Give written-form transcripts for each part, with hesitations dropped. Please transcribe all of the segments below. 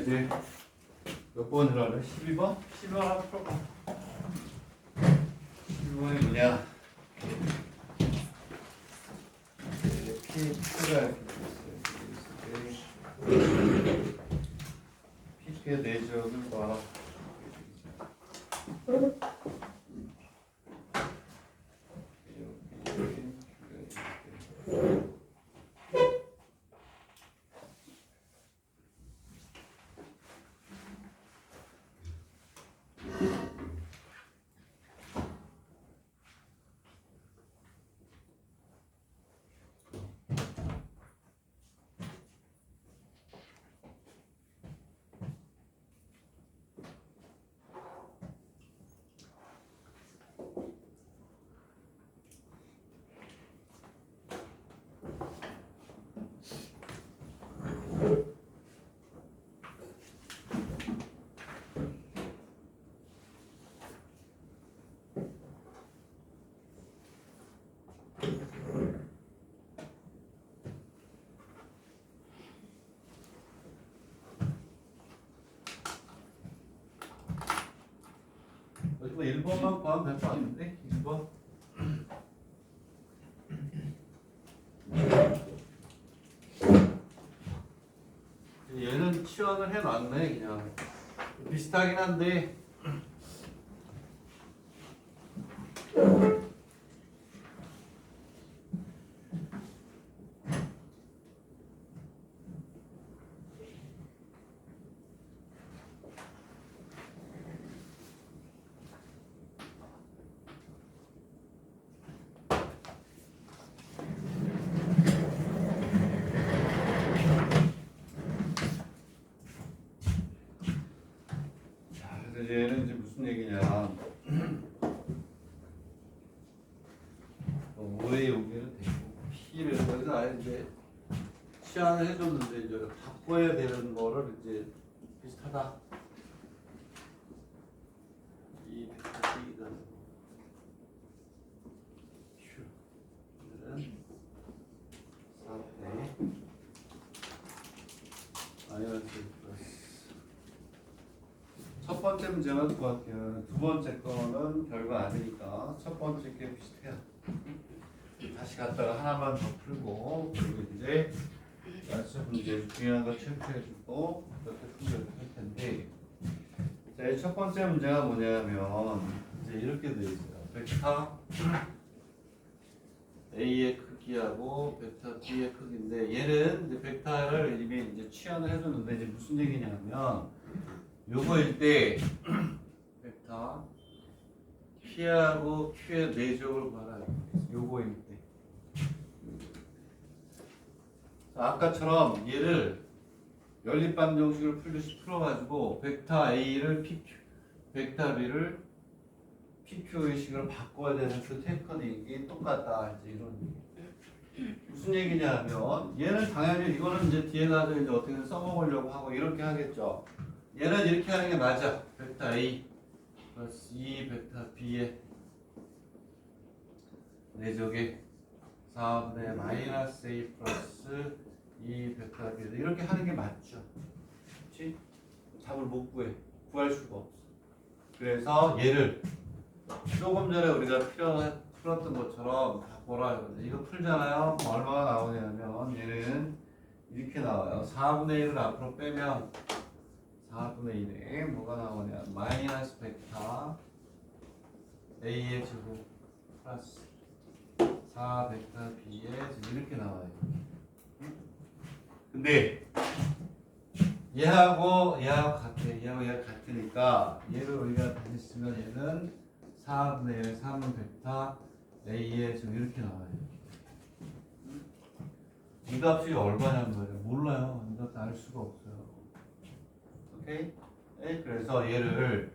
이제 몇 번을 하래? 12번? 12번 한번 풀어봐. 12번이 뭐냐? P가 이렇게 있어요. P의 내적을 봐. 이거 1번만 구하면 될 것 같은데? 1번? 얘는 치환을 해놨네. 그냥 비슷하긴 한데 얘는 이제 무슨 얘기냐? 5의 여기는 되고 P를 여기서 아예 이제 치환을 해줬는데 이제 바꿔야 되는 거를 이제 비슷하다. 이 벡터 P가 Q는 4대 마이너스 플러스. 첫 번째 문제는 똑같아요. 두 번째 거는 별거 아니니까 첫 번째 게 비슷해요. 다시 갔다가 하나만 더 풀고 그리고 이제 연습 문제 중요한 거 체크해주고 이렇게 풀려고 할 텐데, 자, 첫 번째 문제가 뭐냐면 이제 이렇게 되어 있어요. 벡터 A의 크기하고 벡터 B의 크기인데 얘는 이제 벡터를 이미 이제 치환을 해줬는데 이제 무슨 얘기냐면 요거일 때 벡터 P하고 Q의 내적을 말하는 요거일 때. 아까처럼 얘를 연립방 정식을 풀어가지고 벡터 A를 PQ, 벡터 B를 PQ의 식으로 바꿔야 되는 그 테크닉이 똑같다. 이제 이런 얘기. 무슨 얘기냐면 얘는 당연히 이거는 이제 뒤에다 이제 어떻게든 써먹으려고 하고 이렇게 하겠죠. 얘는 이렇게 하는 게 맞아. 벡터 A 플러스 2 벡터 B의 내적에 4분의 마이너스 A 플러스 2 벡터 B 이렇게 하는 게 맞죠. 그렇지? 답을 못 구할 수가 없어. 그래서 얘를 조금 전에 우리가 풀었던 것처럼 바꿔라 이거죠. 이거 풀잖아요. 얼마가 나오냐면 얘는 이렇게 나와요. 4분의 1을 앞으로 빼면 4분의 1에 뭐가 나오냐? 마이너스 벡터 A의 제곱 플러스 4 벡터 B의 제곱 이렇게 나와요. 근데 얘하고 같아. 얘하고 얘가 같으니까 얘를 우리가 다시 쓰면 얘는 4분의 1 3 벡터 A의 제곱 이렇게 나와요. 이 값이 얼마냐는 말이에요. 몰라요. 이 값 알 수가 없어요. 오케이? 네, 그래서 얘를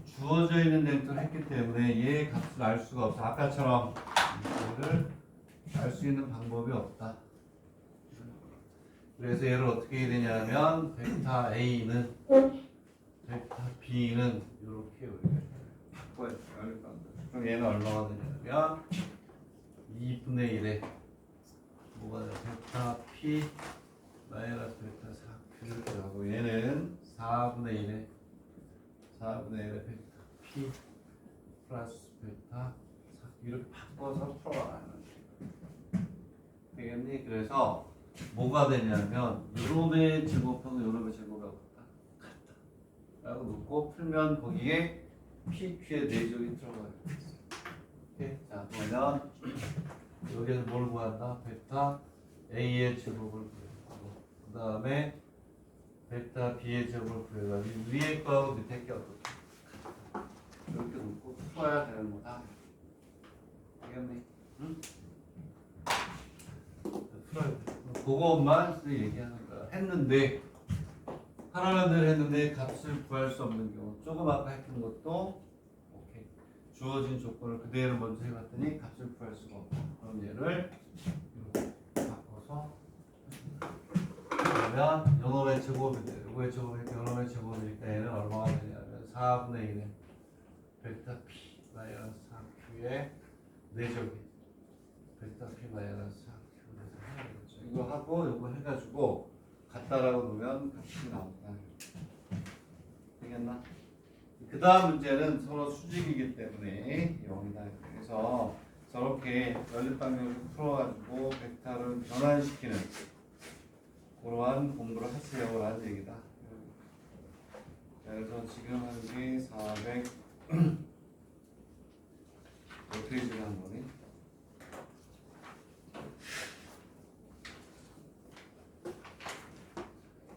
주어져 있는 벡터를 했기 때문에 얘의 값을 알 수가 없어. 아까처럼 얘를 알 수 있는 방법이 없다. 그래서 얘를 어떻게 해야 되냐면 벡터 A는 벡터 B는 이렇게 우리가 바꿔야 돼요. 그럼 얘는 얼마가 되냐면 2분의 1에 뭐가 돼? 벡터 P 마이너스 벡터 4 이렇게 하고 얘는 4분의 1의 벡터 P 플러스 벡터 이렇게 바꿔서 풀어가는 되겠니? 그래서 뭐가 되냐면 요놈의 제곱하고 요놈의 제곱하고 같다 라고 놓고 풀면 거기에 PQ의 내적이 들어가요. 오케이? 자 그러면 여기에서 뭘 구한다? 벡터 A의 제곱을 구해가지고 그 다음에 벡터 B의 제곱을 구해가지고 위에 거하고 밑에 게 어떻게 이렇게 놓고 풀어야 되는 거다. 알겠니? 응? 풀어야 돼. 그것만 얘기하는 거야. 했는데 하라는 대로 했는데 값을 구할 수 없는 경우 조금 아까 했던 것도 오케이. 주어진 조건을 그대로 먼저 해봤더니 값을 구할 수가 없다. 그럼 얘를 이렇게 바꿔서 그러면 요놈의 제곱인데 요거의 제곱이니까 요놈의 제곱이니까 얘는 얼마가 되냐면 4분의 1의 벡터 P 마이너스 4Q의 내적이 벡터 P 마이너스 4Q에서 해야겠죠. 이거 하고 요거 해가지고 같다라고 놓으면 값이 나온다. 되겠나? 그 다음 문제는 서로 수직이기 때문에 0이다. 그래서 저렇게 연립방정식을 풀어가지고 벡터를 변환시키는 그러한 공부를 하세요라는 얘기다. 그래서 지금 하는 게 400 몇 페이지를 한 거니?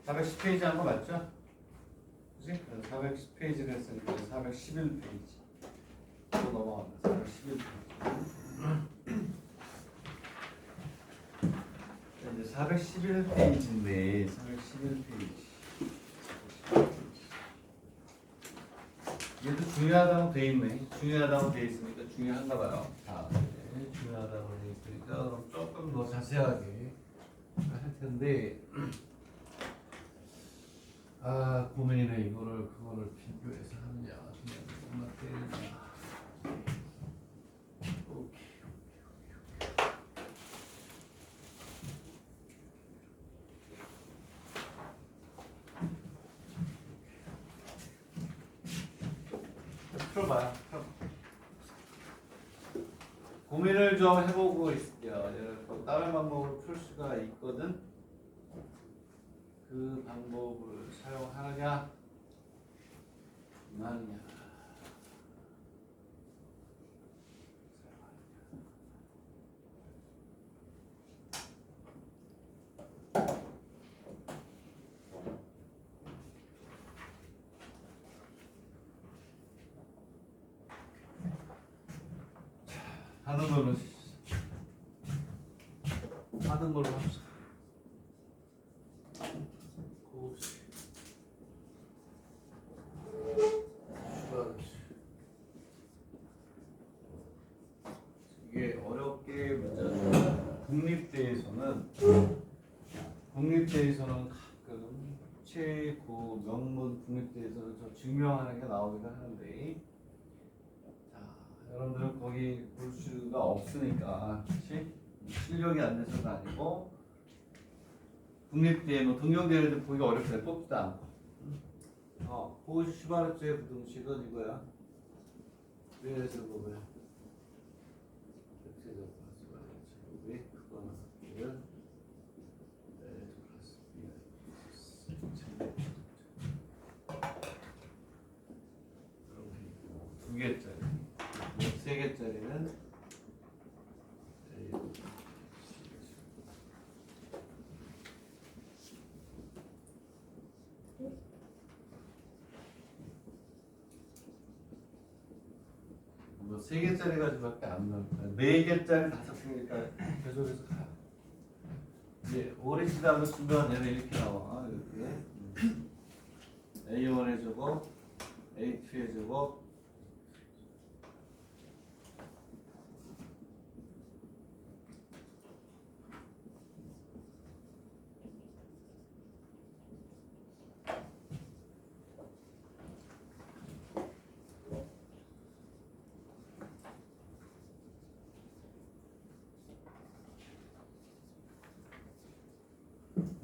(410페이지) 한 거 맞죠? 그치? 410페이지를 했으니까 411페이지 또 넘어간다. 411페이지 이제 411페이지인데 411페이지 얘도 중요하다고 돼 있네. 중요하다고 돼 있으니까 중요한가 봐요. 네, 중요하다고 돼 있으니까 그럼 조금 더 자세하게 할 텐데 고민이네. 이거를 그거를 비교해서 하느냐 그냥 엄마 때리냐. 오케이. 풀어봐요. 고민을 좀 해보고 있을게요. 다른 방법을 풀 수가 있거든. 그 방법을 사용하느냐 마느냐. 하는 걸로 합시다. 이게 어렵게 문제는 국립대에서는 가끔 최고 명문 국립대에서는 좀 증명하는 게 나오기도 하는데 자 여러분들은 거기 볼 수가 없으니까 그렇지? 실력이 안 돼서는 아니고 국립대 뭐 동경대를 보기가 어렵다. 뽑지도 않고 보시 슈바르트의 부등식은 이거야. 그래서 뭐야? 두 개짜리, 세 개짜리는 세 개짜리 가지고밖에 안 나올 거야. 네 개짜리, 다섯 개니까 계속해서 가. 이제 오리지널로 쓰면 얘는 이렇게 나와. 이렇게 A1의 제곱, A2의 제곱,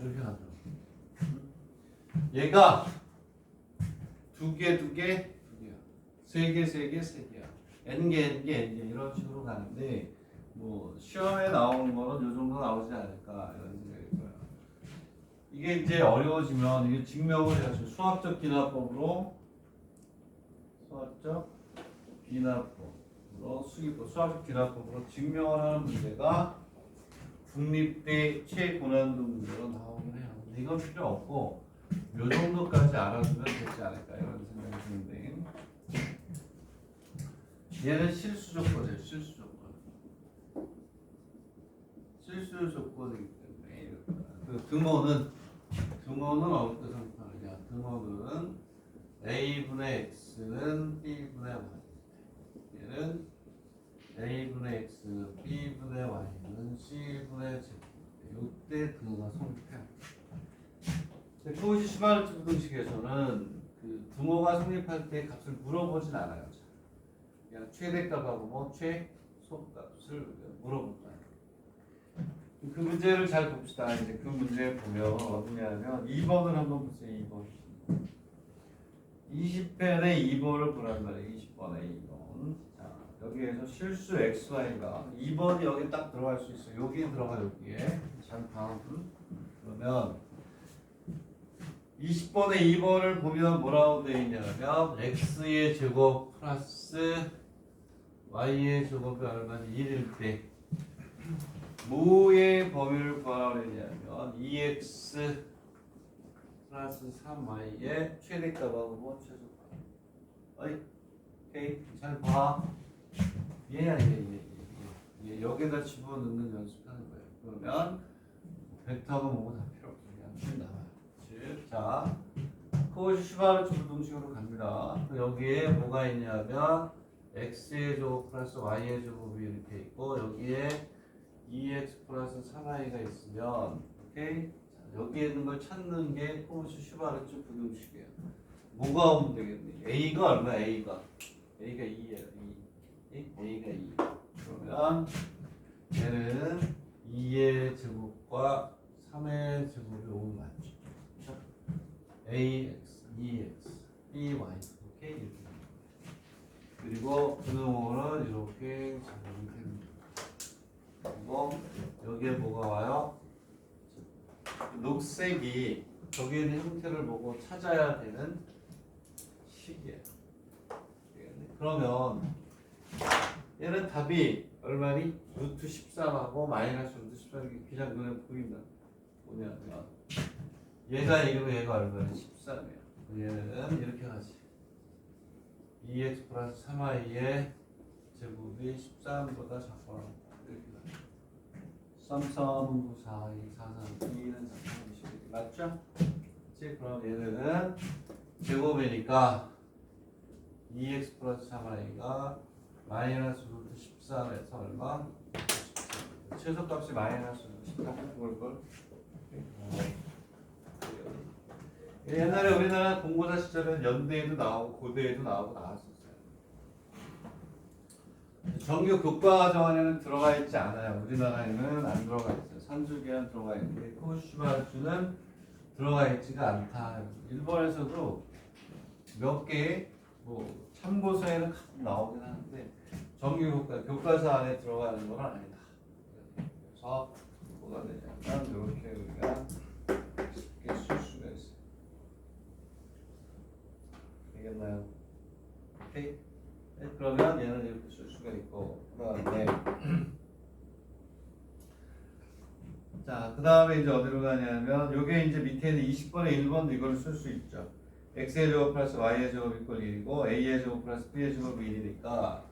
이렇게 간다. 얘가 두 개, 두 개, 두 개야. 세 개, 세 개, 세 개야. n개, n개, n개 이런 식으로 가는데 뭐 시험에 나오는 거는 요 정도 나오지 않을까 이런 생각이 들어요. 이게 이제 어려워지면 이게 증명을 해야죠. 수학적 기납법으로 수학적 기납법으로 증명을 하는 문제가 국립대 최고난도 문제로 나오긴 해요. 근데 이건 필요 없고 요 정도까지 알아두면 되지 않을까 이런 생각이 드는데 얘는 실수 조건이에요. 실수 조건이기 때문에 그 등호는 어떻게 생각하느냐? 등호는 a분의 x는 b분의 y. 얘는 a분의 x, b분의 y는 c분의 z. 이때 등호가 성립해요. 코시 슈바르트 부등식에서는 그 등호가 성립할 때 값을 물어보진 않아요. 그냥 최대값하고 뭐 최소값을 물어볼 거예요. 그 문제를 잘 봅시다. 이제 그 문제 보면 어디냐면 2번을 한번 보세요. 2번. 20편에 2번을 보란 말이에요. 20번에 2번. 자, 여기에서 실수 xy가 2번이 여기 딱 들어갈 수 있어요. 여기에 들어가 여기에. 잘 봐. 그러면 20번에 2번을 보면 뭐라고 되어 있냐면 x의 제곱 플러스 y의 제곱이 얼마지? 1일 때 뭐의 범위를 구하라고 했냐면 2x 플러스 3y의 최대값하고 뭐 최소값. 오케이 잘 봐. 얘야 얘 여기다 집어넣는 연습하는 거예요. 그러면 벡터가 뭐고 다 필요 없어. 그냥 쭉 나와요. 자, 코시 슈바르트 부등식으로 갑니다. 여기에 뭐가 있냐면 x의 제곱 플러스 y의 제곱이 이렇게 있고 여기에 2x 플러스 3y가 있으면 오케이? 자, 여기에 있는 걸 찾는 게 코시 슈바르트 부등식이에요. 뭐가 오면 되겠니? a가 얼마야? a가 2예요. 2. a가 2. 그러면 얘는 2의 제곱과 3의 제곱이 오면 맞죠? ax, 2x, by 오케이 이렇게. 그리고 분모는 이렇게 작용이 됩니다. 그리고 여기에 뭐가 와요? 녹색이 저기에 있는 형태를 보고 찾아야 되는 식이에요. 그러면 얘는 답이 얼마니? 루트 13하고 마이너스 루트 13이 그냥 눈에 보인다. 뭐냐면 얘가 이기고 얘가 얼마나 13이에요. 얘는 이렇게 하지. 2x 플러스 3y의 제곱이 13보다 작거나 이렇게 가죠. 3, 3, 9, 4, 2, 4, 3, 2는 4, 3, 20 맞죠? 그치? 그럼 얘는 제곱이니까 2x 플러스 3y가 마이너스 루트 13에서 얼마? 13. 최소값이 마이너스 13 그걸걸? 옛날에 우리나라 공고사 시절에는 연대에도 나오고 고대에도 나오고 나왔었어요. 정규 교과 정원에는 들어가 있지 않아요. 우리나라에는 안 들어가 있어요. 산술계는 들어가 있는데 코시 슈바르트는 들어가 있지가 않다. 일본에서도 몇 개 뭐 참고서에는 가끔 나오긴 하는데 정규 교과서 안에 들어가는 건 아니다. 그래서 뭐가 되냐면 이렇게 우리가 쉽게 쓸 수가 있어요. 되겠나요? 오케이. 네, 그러면 얘는 이렇게 쓸 수가 있고 그다음에 자 그다음에 이제 어디로 가냐면 요게 이제 밑에는 20번에 1번도 이걸 쓸 수 있죠. x의 제곱 플러스 y의 제곱 이퀄 1이고 a의 제곱 플러스 b의 제곱이 1이니까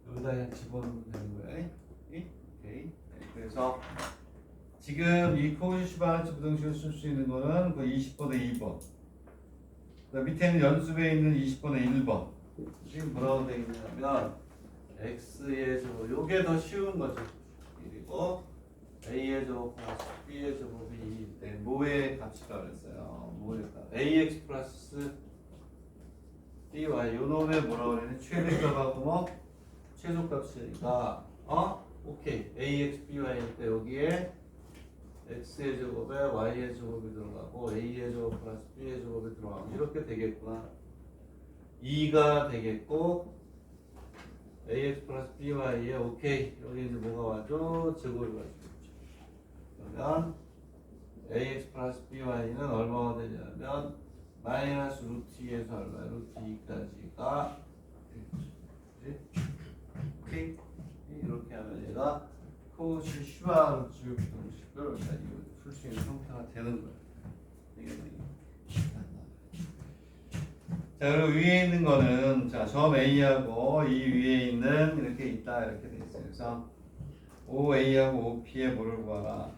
여기다 그냥 집어넣으면 되는 거예요. 오케이. 네, 그래서 지금 이 코시 슈바르트 부등식을 쓸 수 있는 거는 그 20번에 2번. 밑에는 연습에 있는 20번에 1번. 지금 뭐라고 되어 있냐면 x의 제곱, 요게 더 쉬운 거죠. 그리고 a의 제곱 플러스 b의 제곱이 2인데 뭐의 값이라고 그랬어요? 뭐의 값? ax 플러스 by 요 놈의 뭐라고 그랬냐? 최대값하고 뭐? 최소값이니까 오케이 ax by일 때 여기에 x의 제곱에 y의 제곱이 들어가고 a의 제곱 플러스 b의 제곱이 들어가고 이렇게 되겠구나. 2가 되겠고 ax 플러스 by에 오케이. 여기 이제 뭐가 와줘? 제곱이 와주겠죠. 그러면 ax 플러스 by는 얼마가 되냐면 마이너스 루트 2에서 얼마? 루트 2까지가 되겠죠. 오케이. 이렇게 하면 얘가 코시 슈바르츠 공식을 풀 수 있는 형태가 되는 거야. 이게 자, 그리고 위에 있는 거는 자, 점 A하고 이 위에 있는 이렇게 있다 이렇게 돼 있어요. 그래서 OA하고 OP의 뭐를 구하라.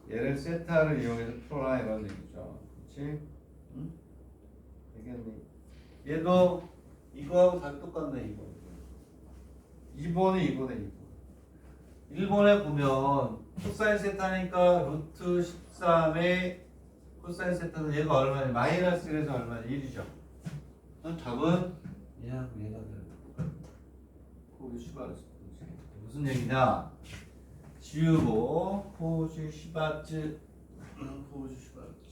얘를 세타를 이용해서 풀어라 이런 얘기죠. 그렇지? 응? 되겠니? 얘도 이거하고 다 똑같네 이거. 2번이 이거네 이거. 1번에 보면 코사인 세타니까 루트 13의 코사인 세타는 얘가 얼마냐? 마이너스 1에서 얼마냐? 1이죠. 답은 얘하고 얘가 되는 거기 슈바르츠 무슨 얘기냐? 지우고 코시 슈바르츠 코시 슈바르츠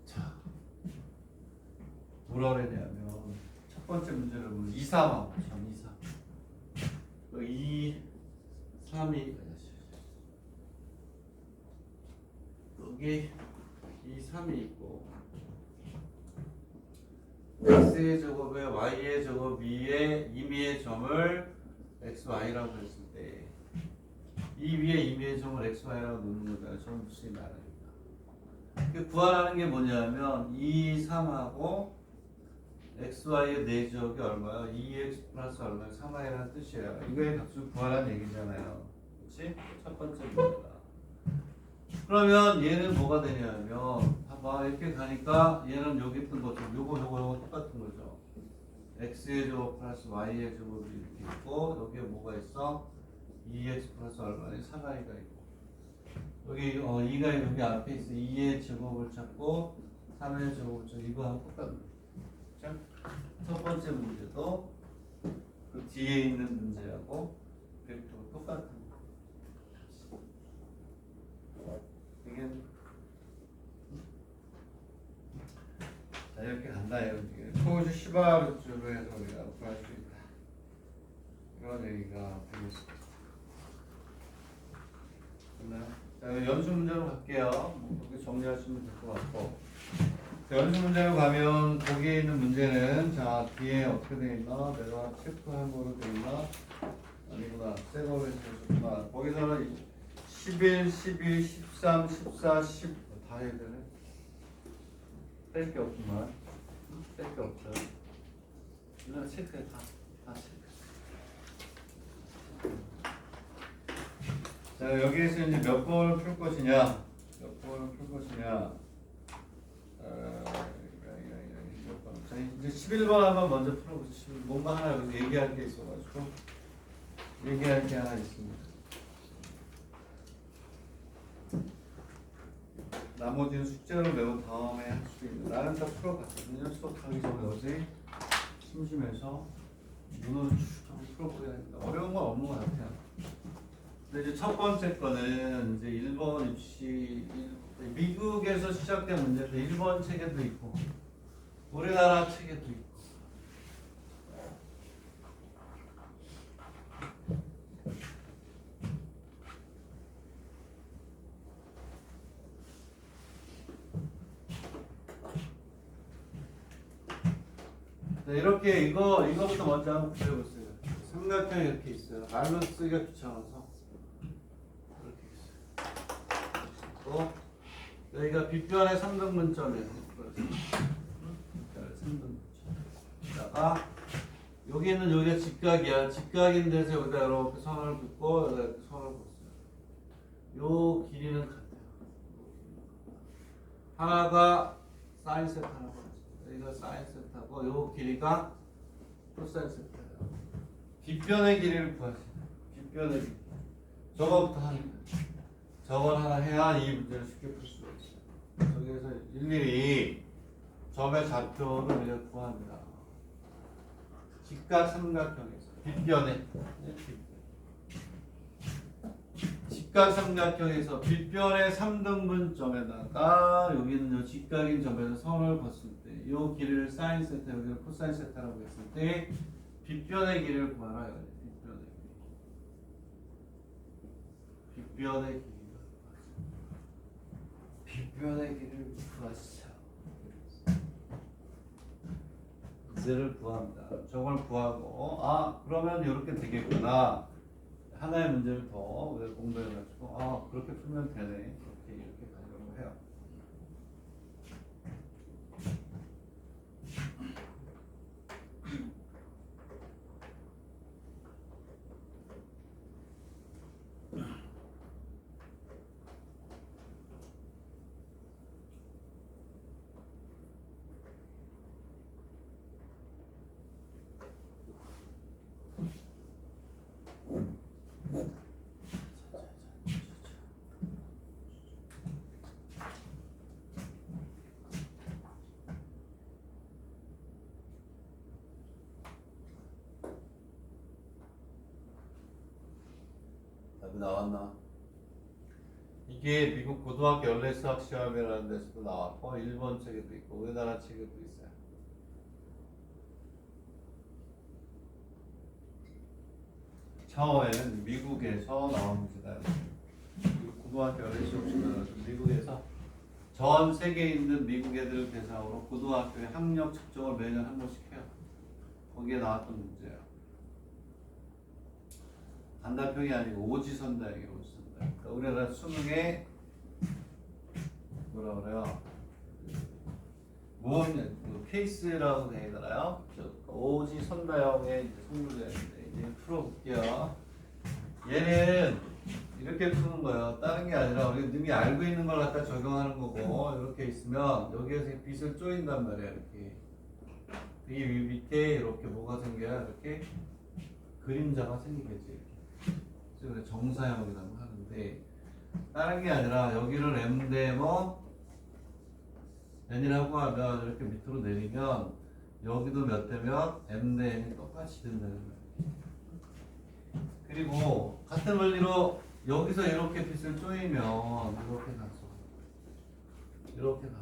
자 뭐라 그랬냐면 첫 번째 문제를 보면 2, 3하고 참 2, 3 2, 3이 여기 2, 3이 있고 x의 제곱에 y의 제곱 위에 임의의 점을 xy라고 했을 때 이 위에 임의의 점을 xy라고 놓는 거잖아요. 저는 무슨 말입니다. 구하라는 게 뭐냐면 2, 3하고 xy의 내지역이 얼마요? 2x 플러스 얼마요? 3y라는 뜻이에요. 이거의 값을 구하라는 얘기잖아요. 그렇지? 첫 번째 문제다. 그러면 얘는 뭐가 되냐면 봐봐 이렇게 가니까 얘는 여기 있던 것처럼 요거 똑같은 거죠. x의 제곱 플러스 y의 제곱이 이렇게 있고 여기에 뭐가 있어? 2x 플러스 얼마니? 3y가 있고 여기 2가 여기 앞에 있어. 2의 제곱을 찾고 3의 제곱을 찾고 이거하고 똑같은 거죠. 첫 번째 문제도 그 뒤에 있는 문제하고 벡터가 똑같은 거. 이게 자 이렇게 간다 이런 코즈 시바르츠로 해서 우리가 구할 수 있다 이런 얘기가 되겠습니다. 됐나요? 자 연수 문제로 갈게요. 여기 정리하시면 될 것 같고 자, 연수 문제로 가면 거기에 있는 문제는 자 뒤에 어떻게 되어 있나 내가 체크한 거로 되어 있나 아니구나 새 거로 해주셨구나. 거기서는 11, 12, 13, 14, 15 다 해야 되네. 뺄 게 없구만. 뺄 게 없어요. 이거 체크해 다 체크. 자 여기에서 이제 몇 번을 풀 것이냐, 몇 번을 풀 것이냐. 자 이제 11번 한번 먼저 풀어보시죠. 뭔가 하나 여기서 얘기할 게 있어가지고 얘기할 게 하나 있습니다. 나머지는 숙제로 외운 다음에 할 수 있는 나는 다 풀어봤거든요. 수업하기 전에 어제 심심해서 눈으로 쭉 풀어보려야 합니다. 어려운 건 없는 것 같아요. 근데 이제 첫 번째 거는 이제 일본 입시 미국에서 시작된 문제인데 일본 책에도 있고 우리나라 책에도 있고 이렇게 이거부터 먼저 한번 그려보세요. 삼각형이 이렇게 있어요. 말로 쓰기가 귀찮아서 이렇게 있어요. 여기가 빗변의 3등분점이에요. 빗변의 3등분점. 여기 있는 여기가 직각이야. 직각인 데서 여기다 이렇게 선을 긋고 여기다 이렇게 선을 긋어요. 요 길이는 같아요. 하나가 사인 세타 하나가 여기가 사인 세타고 요 길이가 코사인 세타예요. 빗변의 길이를 구하세요. 빗변의 길이. 저거부터 하는 거예요. 저걸 하나 해야 이 문제를 쉽게 풀 수가 있어요. 저기에서 일일이 점의 좌표를 우리가 구합니다. 직각 삼각형에서 빗변에 직각 삼각형에서 빗변의 3등분점에다가 여기는 요 직각인 점에서 선을 걷을 때 이 길이를 사인 세타 여기를 코사인 세타라고 했을 때 빗변의 길이를 구하라 이거죠. 빗변의 길이를 구하시자. 이제를 구합니다. 저걸 구하고 그러면 이렇게 되겠구나. 하나의 문제를 더 공부해가지고 그렇게 풀면 되네. 이렇게 가려고 해요. 답이 나왔나? 이게 미국 고등학교 연례 수학 시험이라는 데서도 나왔고 일본 책에도 있고 우리나라 책에도 있어요. 처음에는 미국에서 나온 문제다. 미국 고등학교 연례 수학 시험은 미국에서 전 세계에 있는 미국 애들 대상으로 고등학교의 학력 측정을 매년 한 번씩 해요. 거기에 나왔던 문제예요. 단답형이 아니고 오지선다형이에요. 오지선다. 그러니까 우리나라 수능에 뭐라 그래요? 모험 케이스라고 되어 있잖아요. 오지선다형의 이제 성분되는데 이제 풀어볼게요. 얘는 이렇게 푸는 거예요. 다른 게 아니라 우리 이미 알고 있는 걸 갖다 적용하는 거고 이렇게 있으면 여기에서 빛을 쪼인단 말이야. 이렇게 이 밑에 이렇게 뭐가 생겨야 이렇게 그림자가 생기겠지. 그래서 정사형이라고 하는데 다른 게 아니라 여기를 m 대 n이라고 하면 이렇게 밑으로 내리면 여기도 몇 대면 m 대 n이 똑같이 된다는 거예요. 그리고 같은 원리로 여기서 이렇게 빛을 쪼이면 이렇게 가서 이렇게 가서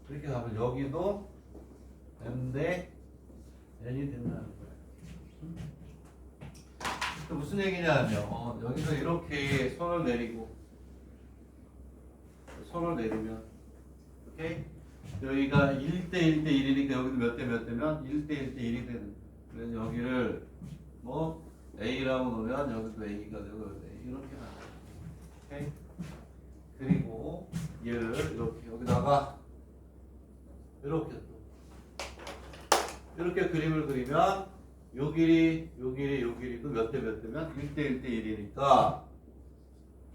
이렇게 가면 여기도 m 대 n이 된다는 거예요. 무슨 얘기냐면 여기서 이렇게 손을 내리면 이렇게 여기가 1대 1대 1이니까 여기도 몇 대 몇 대면 1대 1대 1이 되는 거예요. 그래서 여기를 A라고 놓으면 여기도 A가 되고 이렇게 나와요. 오케이? 그리고 얘를 이렇게 여기다가 이렇게 그림을 그리면 요 길이도 몇 대 몇 대면 1대 1대 1이니까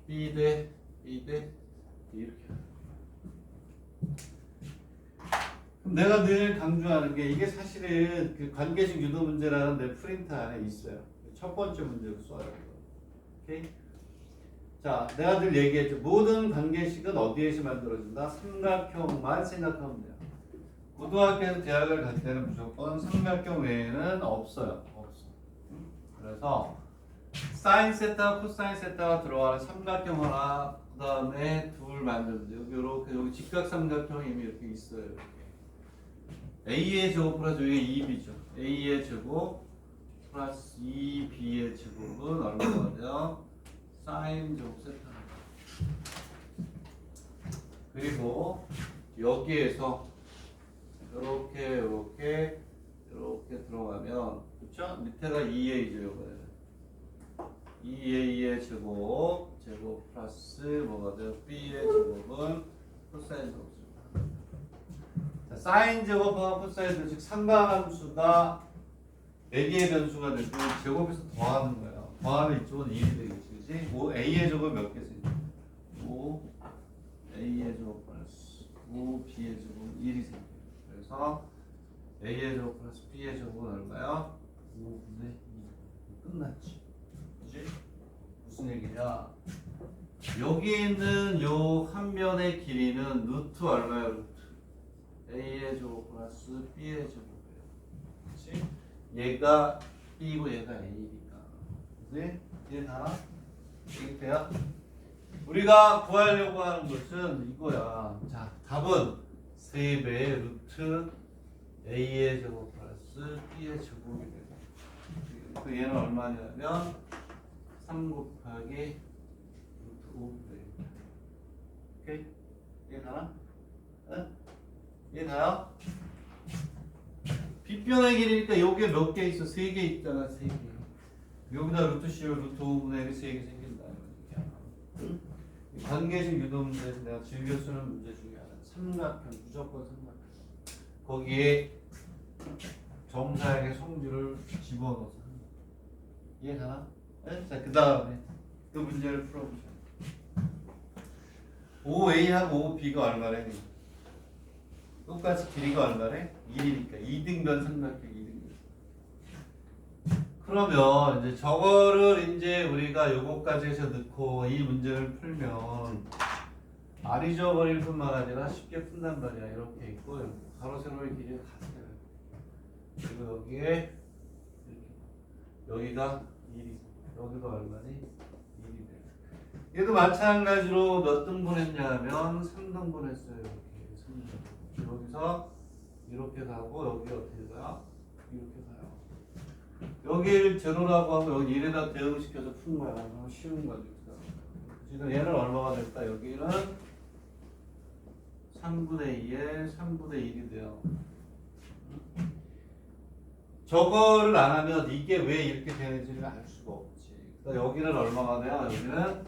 B 대 이렇게. 그럼 내가 늘 강조하는 게 이게 사실은 그 관계식 유도 문제라는 내 프린트 안에 있어요. 첫 번째 문제로 써요. 오케이? 자, 내가 늘 얘기했죠. 모든 관계식은 어디에서 만들어진다? 삼각형만 생각하면 돼요. 고등학교에서 대학을 갈 때는 무조건 삼각형 외에는 없어요. 그래서 사인 세타, 코사인 세타가 들어가는 삼각형 하나, 그 다음에 둘 만들는데 여기 직각 삼각형이 이미 이렇게 있어요. 이렇게. A의 제곱 플러스 여기 2B죠. A의 제곱 플러스 2B의 제곱은 얼마거든요? 사인 제곱 세타. 그리고 여기에서 이렇게 들어가면 그쵸? 밑에가 2A죠. 이거는 2A의 제곱 플러스 뭐가 돼요? B의 제곱은 코사인 제곱. 자, 사인 제곱하고 코사인 제곱 즉 상방함수가 4개의 변수가 되고 제곱에서 더하는 거예요. 더하면 이쪽은 1이 되겠지. 그치? 5A의 제곱 몇 개 생겨? 5A의 제곱 플러스 5B의 제곱 1이 생겨. 그래서 A의 제곱 플러스 B의 제곱은 얼마야? 5분의 2. 끝났지. 그치? 무슨 얘기냐? 여기 있는 요 한 변의 길이는 루트 얼마야? 루트 A의 제곱 플러스 B의 제곱이에요. 얘가 B고 얘가 A니까. 그지? 이해 다? 이해 돼요? 우리가 구하려고 하는 것은 이거야. 자, 답은 3배의 루트 A의 제곱 플러스 B의 제곱이 되고, 그 얘는 얼마냐면 3 곱하기 루트 5가 되겠다. 오케이? 이해 가나? 응? 이해 가요? 빗변의 길이니까 여기에 몇 개 있어? 3개 있잖아. 3개. 여기다 루트 C 루트 5분의 1이 3개 생긴다. 응? 관계식 유도 문제에서 내가 즐겨 쓰는 문제 중에 하나. 삼각형, 무조건 삼각형. 거기에 정사역의 성질을 집어넣어서 하는 거. 이해 가나? 네? 자, 그 다음에 그 문제를 풀어보자. 5A하고 5B가 얼마래? 똑같이 길이가 얼마래? 1이니까 2등변 삼각형 2등변. 그러면 이제 저거를 이제 우리가 요거까지 해서 넣고 이 문제를 풀면 안 잊어버릴 뿐만 아니라 쉽게 푼단 말이야. 이렇게 있고 가로 세로의 길이가 같아요. 그리고 여기에 이렇게 여기가 1이 여기가 얼마니? 1이 돼. 얘도 마찬가지로 몇 등분 했냐면 3등분 했어요. 이렇게 3등분. 여기서 이렇게 가고 여기 어떻게 가요? 이렇게 가요. 여기를 제로라고 하고 여기 1에다 대응시켜서 푼 거야. 너무 쉬운 거지. 지금 얘는 얼마가 될까? 여기는 3분의 2에 3분의 1이 돼요. 저거를 안 하면 이게 왜 이렇게 되는지를 알 수가 없지. 그러니까 여기는 얼마가 돼요? 여기는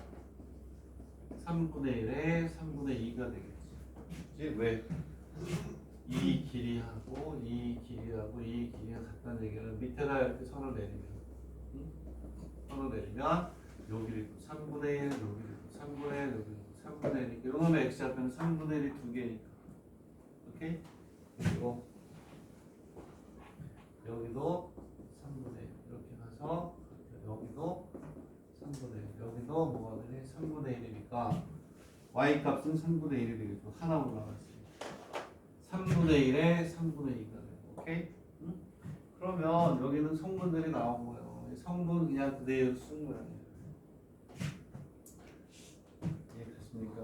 3분의 1에 3분의 2가 되겠지. 왜? 이 길이하고 이 길이하고 이 길이가 같다는 얘기는 밑에다 이렇게 선을 내리면 선을 내리면 여기를 3분의 1, 여기를 3분의 1, 여기를 3분의 1이니까 이놈의 x좌표는 3분의 1이 2개니까 오케이? 그리고 여기도 3분의 1 이렇게 가서 여기도 3분의 1 여기도 뭐가 되니? 3분의 1이니까 y값은 3분의 1이 되겠고 하나 올라갔어요. 3분의 1에 3분의 2가 되고 오케이? 응? 그러면 여기는 성분들이 나온 거예요. 성분 그냥 그대로 쓴 거야. 이해됐습니까?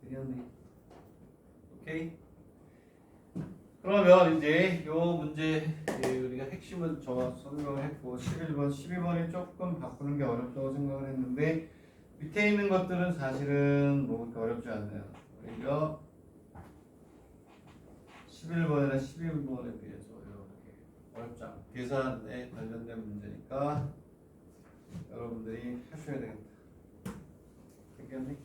되겠니? 오케이? 그러면 이제 요 문제 우리가 핵심은 저 설명을 했고 11번, 12번이 조금 바꾸는 게 어렵다고 생각을 했는데 밑에 있는 것들은 사실은 뭐 그렇게 어렵지 않아요. 오히려 11번이나 12번에 비해서 이렇게 어렵지 않고 계산에 관련된 문제니까 여러분들이 하셔야 되겠다. 되겠니?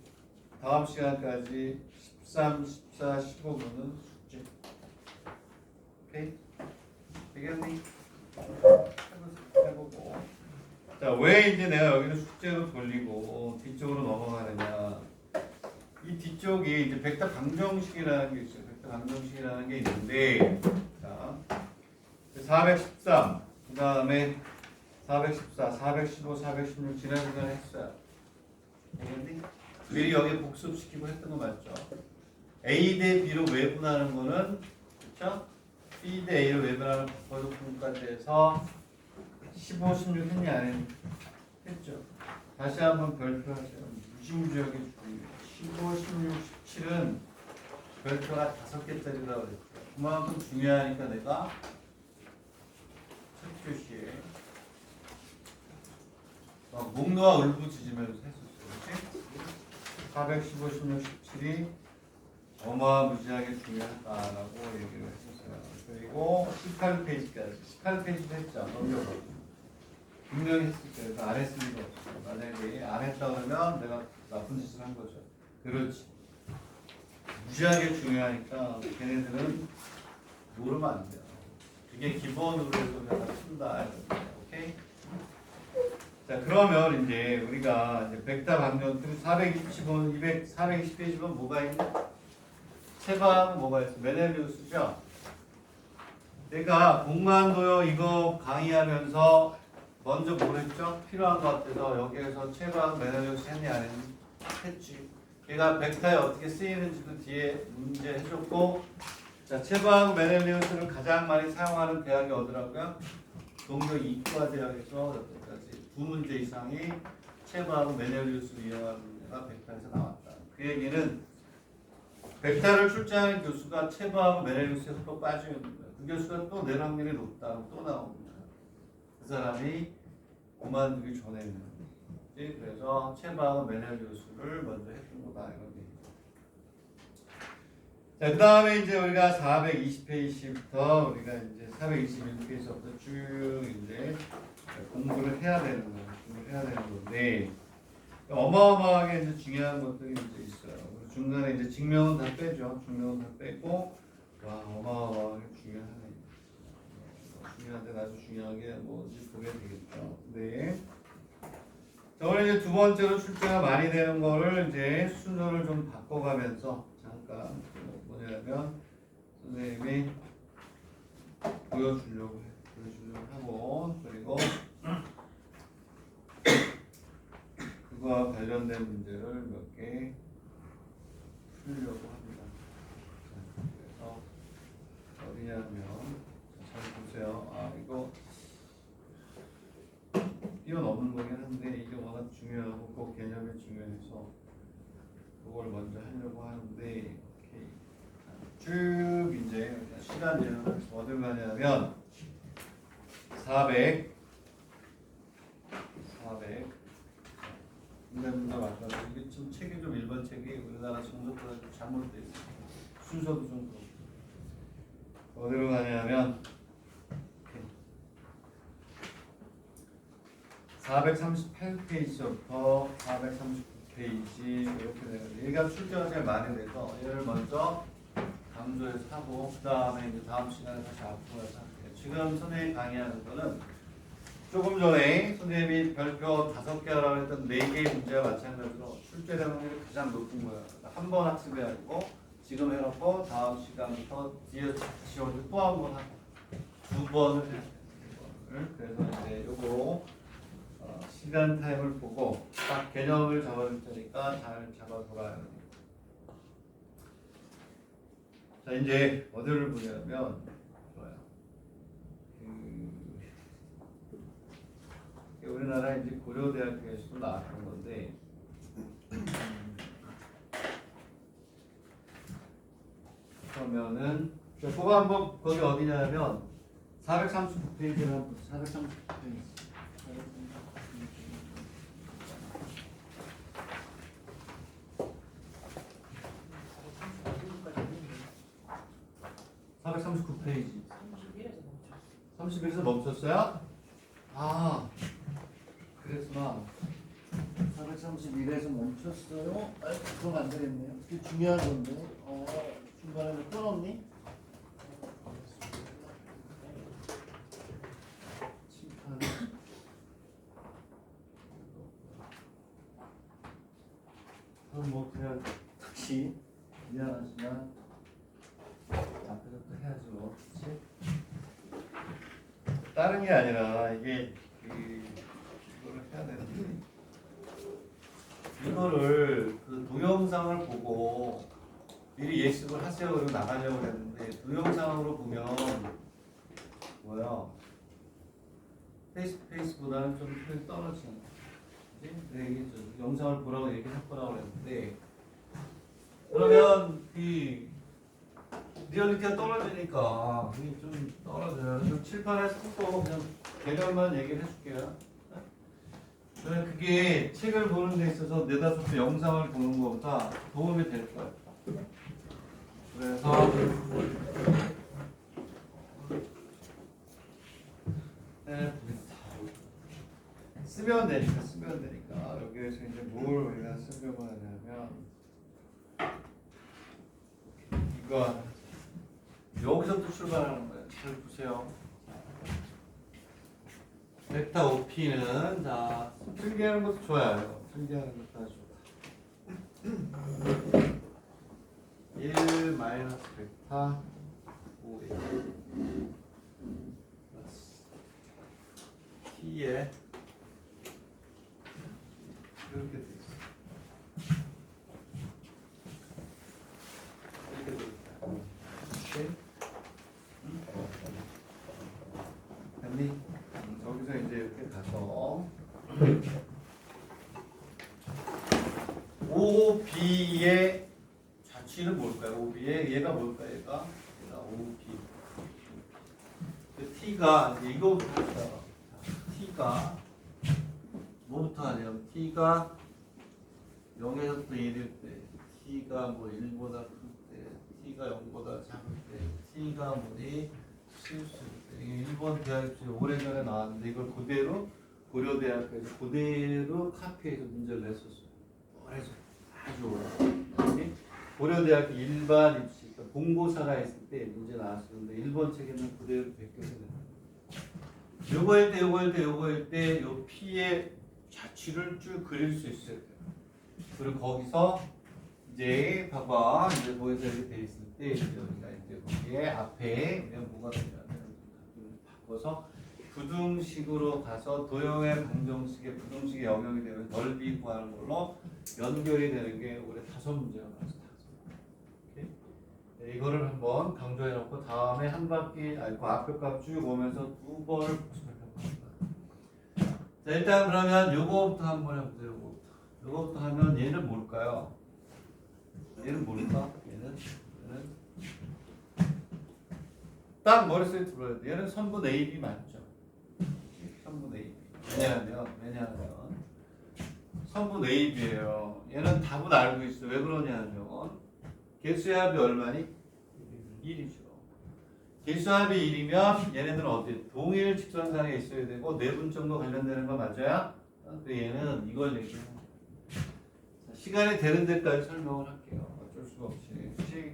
다음 시간까지 13, 14, 15번은 숙제. 오케이? 되겠니? 해보고. 자, 왜 이제 내가 여기를 숙제로 돌리고 뒤쪽으로 넘어가느냐. 이 뒤쪽이 이제 벡터 방정식이라는 게 있어요. 벡터 방정식이라는 게 있는데, 자, 413, 그 다음에 414, 415, 416 지난 시간에 했어요. 되겠니? 미리 여기 복습시키고 했던 거 맞죠? A 대 B로 외분하는 거는, 그쵸? B 대 A로 외분하는 거듭분까지 해서 15, 16 했니 안 했니? 했죠. 다시 한번 별표하세요. 무시무시하게 중요해요. 15, 16, 17은 별표가 5개짜리라고 그랬죠. 그만큼 중요하니까 내가 책 표시에 목놓아 울부짖으면서 했었어요. 415, 16, 17이 어마무지하게 중요하다라고 얘기를 했었어요. 그리고 18페이지까지 18페이지도 했죠. 넘겨가지고 분명히 했을 때 그래서 안 했을 리가 없어요. 만약에 안 했다 그러면 내가 나쁜 짓을 한 거죠. 그렇지. 무지하게 중요하니까 걔네들은 모르면 안 돼요. 이게 기본으로 해서 내가 푼다. 오케이? 자, 그러면 이제 우리가 이제 벡터 방정식 420번, 420페이지면 뭐가 있나? 세방 뭐가 있어? 메넬리우스죠? 내가 공간도요 이거 강의하면서 먼저 뭘 했죠? 필요한 것 같아서 여기에서 최방 메넬리우스 했니 안 했니? 했지. 얘가 벡터에 어떻게 쓰이는지도 뒤에 문제 해줬고, 자, 체바하고 메넬리우스를 가장 많이 사용하는 대학이 어디라고요? 동료 이과 대학에서 여태까지 두 문제 이상이 체바하고 메넬리우스를 이용하는 문제가 벡터에서 나왔다. 그 얘기는 벡터를 출제하는 교수가 체바하고 메넬리우스에서 또 빠지면 거예요. 그 교수가 또 낼 확률이 높다고 또 나옵니다. 그 사람이 그만두기 전에는. 그래서 체바하고 메넬리우스를 먼저 했던 거다. 이런 얘기. 자, 그 다음에 이제 우리가 420페이지부터 우리가 이제 421페이지부터 쭉 이제 공부를 해야 되는 거예요. 공부를 해야 되는 건데, 어마어마하게 이제 중요한 것들이 이제 있어요. 중간에 이제 증명은 다 빼죠. 증명은 다 빼고, 와, 어마어마하게 중요하네. 중요한데 아주 중요하게 뭐지 보게 되겠죠. 네. 자, 오늘 이제 두 번째로 출제가 많이 되는 거를 이제 순서를 좀 바꿔가면서 잠깐 뭐냐면 선생님이 보여주려고 하고, 그리고 그거와 관련된 문제를 몇 개 풀려고 합니다. 자, 그래서 어디냐면 잘 보세요. 아, 이거 뛰어넘는 거긴 한데 이게 워낙 중요하고 그 개념이 중요해서 그걸 먼저 하려고 하는데, 이렇게 쭉 이제 시간을 어딜 가냐면 400 근데 문제 맞다. 이게 좀 책이 좀 일반 책이 우리나라 정석보다 좀 잘못돼 있어요. 순서도 좀 그렇고. 어디로 가냐면 438페이지부터 439페이지 이렇게 되거든요. 얘가 출제가 제일 많이 돼서 얘를 먼저 강조해서 하고, 그 다음에 이제 다음 시간에 다시 앞으로 해서 할게요. 지금 선생님이 강의하는 거는 조금 전에 선생님이 별표 5개 하라고 했던 4개의 문제와 마찬가지로 출제되는 확률이 가장 높은 거예요. 한 번 학습해야 하고, 지금 해놓고 다음 시간부터 뒤에 다시 오늘 또 한 번 하고 2번을 해야 돼요. 그래서 이제 요거 시간 타임을 보고 딱 개념을 잡아줄 테니까 잘 잡아둬라요. 자, 이제 어디를 보냐면 좋아요. 우리나라 이제 고려대학교에서도 나왔던 건데, 그러면은 그거 한번 거기 어디냐면 439페이지를 439페이지. 439페이지. 31에서 멈췄어요? 아, 그래서 431에서 멈췄어요? 아이, 그럼 안 되겠네요. 그게 중요한 건데. 중간에 뭐 끊었니? 칠판. 그럼 뭐 그냥 다시 미안하지만 앞에서 또 해야지 뭐. 그치? 다른 게 아니라 이게 이거를 해야 되는데, 이거를 그 동영상을 보고 미리 예습을 하세요 그리고 나가려고 했는데, 동영상으로 보면 뭐야 페이스 투 페이스보다는 좀 힘이 떨어지는 거지. 이게 영상을 보라고 얘기할 거라고 했는데, 그러면 이 리얼리티가 떨어지니까 이게 좀 떨어져요. 그래서 칠판에서 또 그냥 개념만 얘기를 해줄게요. 그게 책을 보는 데 있어서 4-5개 영상을 보는 것보다 도움이 될 거예요. 그래서 쓰면 되니까 여기에서 이제 뭘 우리가 쓰려고 하냐면 이거 여기서부터 출발하는 거예요. 잘 보세요. 벡터 OP는 자 필기하는 것도 좋아요. 필기하는 것도 아주 좋다. 1 마이너스 벡터 5A 플러스 T에 이렇게 돼 있어요. OB의 자취는 뭘까요? OB의 얘가 뭘까요? 얘가 OB. T가 이제 이거부터 할까요? T가 뭐부터 하냐면 T가 0에서부터 1일 때, T가 뭐 1보다 클 때, T가 0보다 작을 때, T가 뭐니 실수일 때. 이게 일본 대학교에 오래전에 나왔는데 이걸 그대로 고려대학교에서 그대로 카피해서 문제를 냈었어요. 그래서 아주 오래. 고려대학교 일반 입시, 그러니까 본고사가 있을 때 문제 나왔었는데 일본 책에는 그대로 베껴서 냈어요. 요거일 때 요 P의 자취를 쭉 그릴 수 있어야 돼요. 그리고 거기서 이제 봐봐 이제 거기서 이렇게 돼 있을 때 이제 여기가 이제 거기에 앞에 그냥 뭐가 되냐면 바꿔서 부등식으로 가서 도형의 방정식의 부등식의 영역이 되면 넓이 구하는 걸로 연결이 되는 게 올해 5문제가 나왔어요. 네, 이거를 한번 강조해 놓고 다음에 한 바퀴 그 앞에 값 쭉 오면서 두 번을 복습해 봅니다. 자 일단 그러면 요거부터 한번 해보세요. 요거부터 하면 얘는 뭘까요? 얘는 뭘까? 얘는 딱 머릿속에 들어야 돼. 얘는 선분 AB 맞죠? 선분 AB. 왜냐하면 선분 AB예요. 얘는 답은 알고 있어. 왜 그러냐면 개수의 합이 얼마니? 1이죠. 개수합이 1이면 얘네들은 어디 동일 직선상에 있어야 되고 내분 정도 관련되는 거 맞아요? 얘는 이걸 얘기해요. 시간이 되는 데까지 설명을 할게요. 어쩔 수가 없이.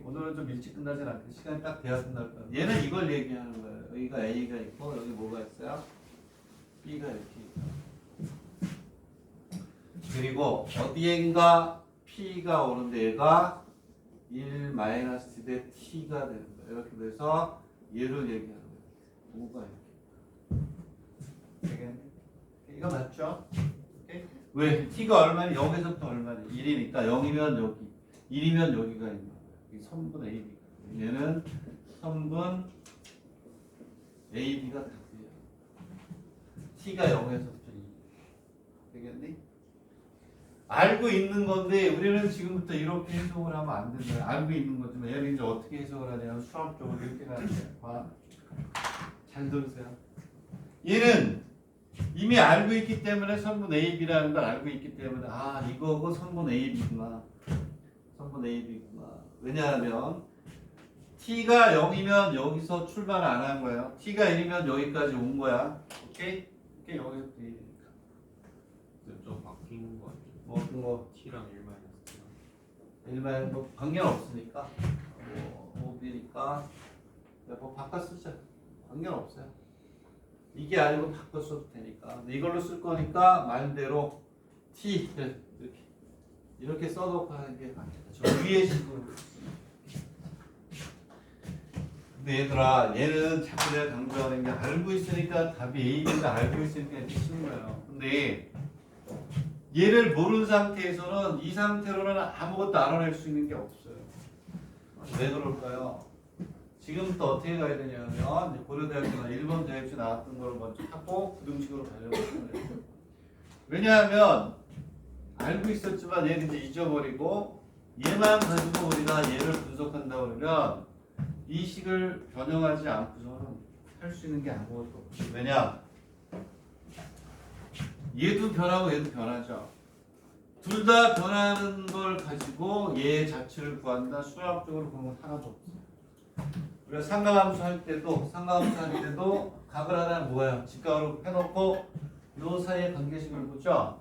오늘은 좀 일찍 끝나진 않게 시간이 딱 돼야 끝날 거예요. 얘는 이걸 얘기하는 거예요. 여기가 A가 있고 여기 뭐가 있어요? B가 이렇게 있고. 그리고 어디엔가 P가 오는데 얘가 1 마이너스 T 대 T가 되는 거예요. 이렇게 돼서 얘를 얘기하는 거예요. 5가 이렇게. 이거 맞죠? 오케이? 왜? T가 얼마니? 0에서부터 얼마니? 1이니까 0이면 여기 1이면 여기가 있는 거예요. 이 선분 AB. 얘는 선분 AB가 답이에요. T가 0에서부터 2. 되겠니? 알고 있는 건데 우리는 지금부터 이렇게 해석을 하면 안 된다. 알고 있는 거지만 얘를 이제 어떻게 해석을 하냐면 수학적으로 이렇게 가는 거예요. 잘 들으세요. 얘는 이미 알고 있기 때문에 선분 AB라는 걸 알고 있기 때문에 아 이거고 선분 AB구나. 선분 AB구나. 왜냐하면 T가 0이면 여기서 출발 안 한 거예요. T가 1이면 여기까지 온 거야. 오케이? 오케이 여기서 T니까. 좀 바뀐 거 같아요. 뭐 T랑 1마이너스 1마이너스 뭐 관계는 없으니까 뭐 5B니까 뭐 바꿔 쓰자. 관계는 없어요. 이게 아니고 바꿔 써도 되니까. 근데 이걸로 쓸 거니까 말대로 T 이렇게 써놓고 하는 게 맞겠다. 저 위에 식으로. 근데 얘들아 얘는 자꾸 내가 강조하는 게 알고 있으니까 답이 A인가 알고 있으니까 이렇게 쓰는 거예요. 근데 얘를 모르는 상태에서는 이 상태로는 아무것도 알아낼 수 있는 게 없어요. 왜 그럴까요? 지금부터 어떻게 가야 되냐면 고려대학교나 일본 대학교 나왔던 걸 먼저 하고 부등식으로 가려고 하는 거예요. 왜냐하면 알고 있었지만 얘는 이제 잊어버리고 얘만 가지고 우리가 얘를 분석한다 그러면 이 식을 변형하지 않고서는 할 수 있는 게 아무것도 없어요. 왜냐? 얘도 변하고 얘도 변하죠. 둘 다 변하는 걸 가지고 얘 자체를 구한다. 수학적으로 보면 하나도 없어요. 우리가 상가함수 할 때도 각을 하나 뭐예요? 직각으로 해놓고 요 사이에 관계식을 보죠.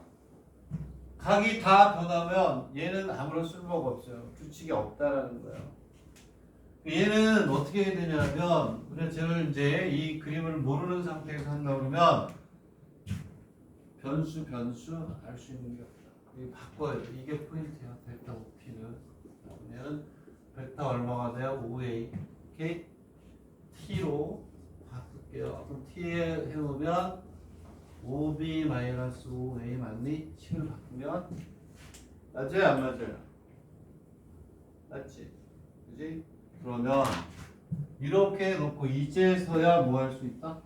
각이 다 변하면 얘는 아무런 쓸모가 없어요. 규칙이 없다라는 거예요. 얘는 어떻게 해야 되냐면 우리가 저를 이제 이 그림을 모르는 상태에서 한다 그러면 변수 알 수 있는 게 없다. 이거 바꿔야 돼. 이게 포인트야. 벡터 OP는. 그러면 벡터 얼마가 돼요? 5A. 오케이? T로 바꿀게요. 그럼 T에 해놓으면 5B-5A 맞니? 식을 바꾸면 맞아요? 안 맞아요? 맞지? 그지? 그러면 이렇게 해놓고 이제서야 뭐 할 수 있다?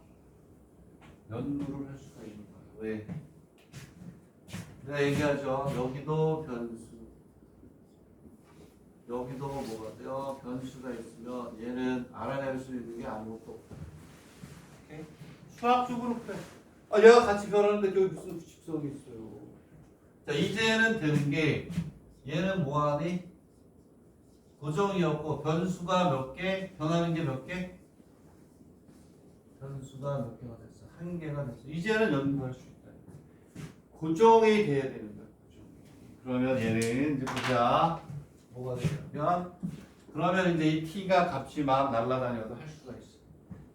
연구를 할 수가 있는 거예요. 왜? 내가 얘기하죠. 여기도 변수. 여기도 뭐가 돼요? 변수가 있으면 얘는 알아낼 수 있는 게 아무것도 없다. 오케이? 수학적으로 그래. 아, 얘가 같이 변하는데 여기 무슨 규칙성이 있어요. 자, 이제는 되는 게 얘는 뭐하니? 고정이었고 변수가 몇 개? 변하는 게 몇 개? 변수가 몇 개가 됐어? 한 개가 됐어. 이제는 연구할 수 있다. 고정이 돼야 되는 거야. 그러면 얘는 이제 보자. 뭐가 되냐면 그러면 이제 이 t가 값이 막 날아다녀도 할 수가 있어.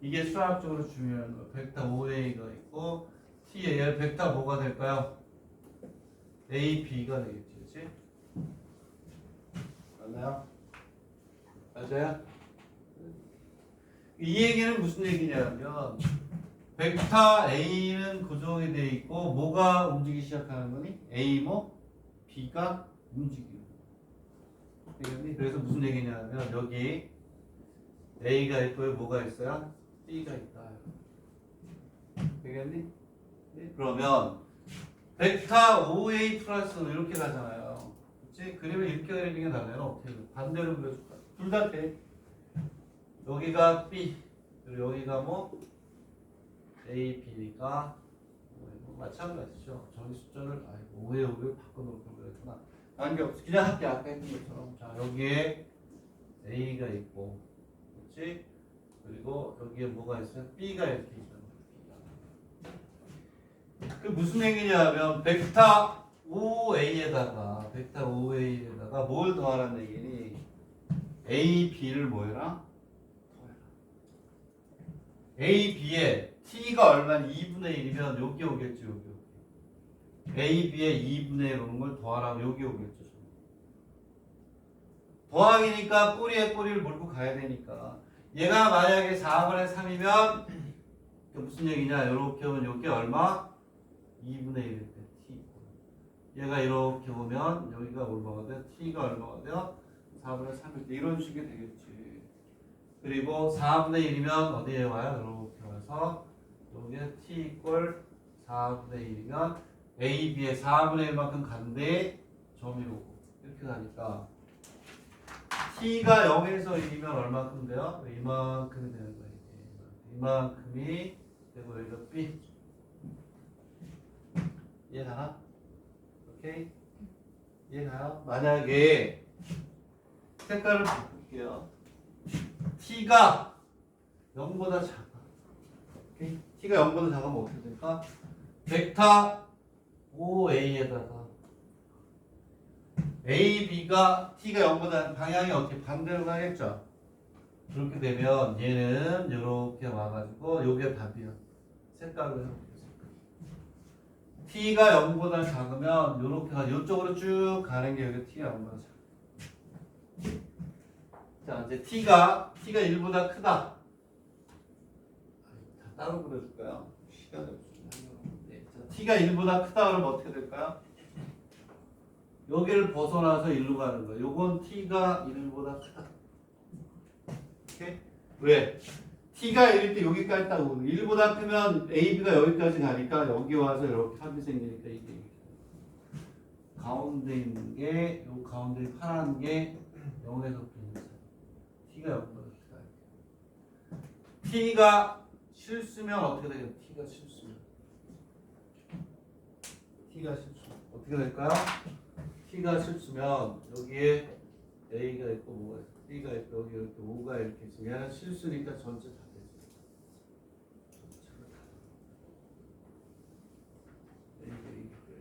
이게 수학적으로 중요한 거. 벡터 OA가 있고 t에 얘 벡터 뭐가 될까요? A, B가 되겠지, 그렇지? 맞나요? 맞아요? 이 얘기는 무슨 얘기냐면 벡터 A는 고정이 돼 있고 뭐가 움직이기 시작하는 거니? A 뭐? B가 움직이는 거. 되겠니? 그래서 무슨 얘기냐면 여기 A가 있고 뭐가 있어요? B가 있다. 되겠니? 네? 그러면 벡터 OA 플러스 이렇게 가잖아요. 그치? 그림을 이렇게 그리는 게 나아요. 어떻게 반대로 그려줄까? 둘 다 돼. 여기가 B, 그리고 여기가 뭐 A, B니까 뭐 마찬가지죠. 저기 숫자를 5에 5를 바꿔놓고 그랬구나. 관계없어. 그냥 할게. 아까 했던 것처럼. 자, 여기에 A가 있고, 그렇지? 그리고 여기에 뭐가 있어요? B가 이렇게 있잖아. 그 무슨 얘기냐면 벡터 OA에다가 뭘 더하라는 얘기니? A, B를 뭐 해라? A, B에 T가 얼마나 2분의 1이면 여기 오겠지, 여기. A, B에 2분의 1 오는 걸 더하라고 여기 오겠죠. 더하기니까 꼬리에 꼬리를 물고 가야 되니까. 얘가 만약에 4분의 3이면 무슨 얘기냐? 이렇게 오면 여기 얼마? 2분의 1일 때 T. 얘가 이렇게 오면 여기가 얼마가 돼? T가 얼마가 돼요? 4분의 3일 때 이런 식이 되겠지. 그리고 4분의 1이면 어디에 와요? 이렇게 와서 여기에 t 이꼴 4분의 1이면 a, b에 4분의 1만큼 간데 점이 오고 이렇게 가니까 t가 0에서 1이면 얼마큼 돼요? 이만큼이 되는 거예요. 이만큼이 되고 여기가 b 이해가나? 오케이? 이해가요? 만약에 색깔을 바꿀게요. t가 0보다 작아. 오케이? t가 0보다 작으면 어떻게 될까? 벡터 OA에다가 A, B가 t가 0보다 방향이 어떻게 반대로 가겠죠? 그렇게 되면 얘는 이렇게 와가지고 요게 답이야. 색깔로 해볼게요. t가 0보다 작으면 요렇게 가 이쪽으로 쭉 가는 게 여기 t가 0보다 작아. 자, 이제 t가 1보다 크다. 다 따로 그려줄까요? 시간이 없습니다. 네. 자, t가 1보다 크다 그러면 어떻게 될까요? 여기를 벗어나서 1로 가는 거예요. 요건 t가 1보다 크다. 오케이? 왜? t가 1일 때 여기까지 딱 오는 1보다 크면 a, b가 여기까지 가니까 여기 와서 이렇게 합이 생기니까 이게 가운데 있는 게 요 가운데 파란 게 0에서 t가 0보다 크다. t가 실수면 어떻게 되겠어요? t가 실수면 어떻게 될까요? t가 실수면 여기에 a가 있고 뭐가 있고 b가 있고 여기 이렇게 5가 이렇게 있으면 얘는 실수니까 전체 다 되죠.